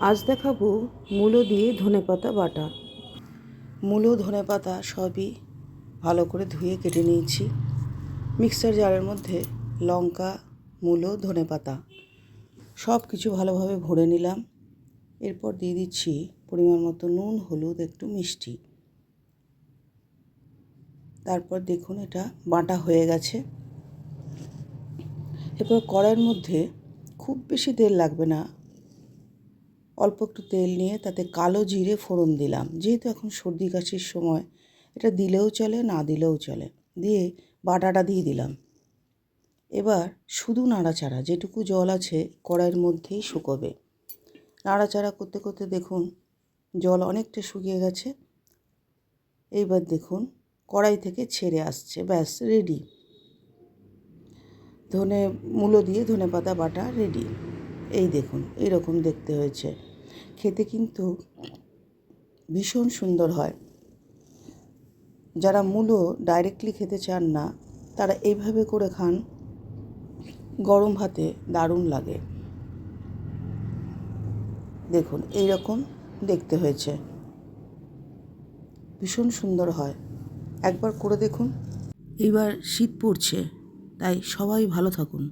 আজ দেখাবো মূলো দিয়ে ধনেপাতা বাটা। মূলো ধনেপাতা সবই ভালো করে ধুয়ে কেটে নিয়েছি। মিক্সার জারের মধ্যে লঙ্কা, মূলো, ধনেপাতা সব কিছু ভালোভাবে ভরে নিলাম। এরপর দিয়ে দিচ্ছি পরিমাণ মতো নুন, হলুদ, একটু মিষ্টি। তারপর দেখুন এটা বাটা হয়ে গেছে। এরপর কড়াইয়ের মধ্যে খুব বেশি তেল লাগবে না, অল্প একটু তেল নিয়ে তাতে কালো জিরে ফোড়ন দিলাম। যেহেতু এখন সর্দি কাশির সময় এটা দিলেও চলে, না দিলেও চলে। দিয়ে বাটাটা দিয়ে দিলাম। এবার শুধু নাড়াচাড়া, যেটুকু জল আছে কড়াইয়ের মধ্যেই শুকোবে। নাড়াচাড়া করতে করতে দেখুন জল অনেকটা শুকিয়ে গেছে। এইবার দেখুন কড়াই থেকে ছেড়ে আসছে, ব্যাস রেডি। মূলো দিয়ে ধনেপাতা বাটা রেডি। এই দেখুন এইরকম দেখতে হয়েছে। খেতে কিন্তু ভীষণ সুন্দর হয়। যারা মূলো ডাইরেক্টলি খেতে চান না তারা এইভাবে করে খান, গরম ভাতে দারুণ লাগে। দেখুন এইরকম দেখতে হয়েছে, ভীষণ সুন্দর হয়। একবার করে দেখুন। এবার শীত পড়ছে, তাই সবাই ভালো থাকুন।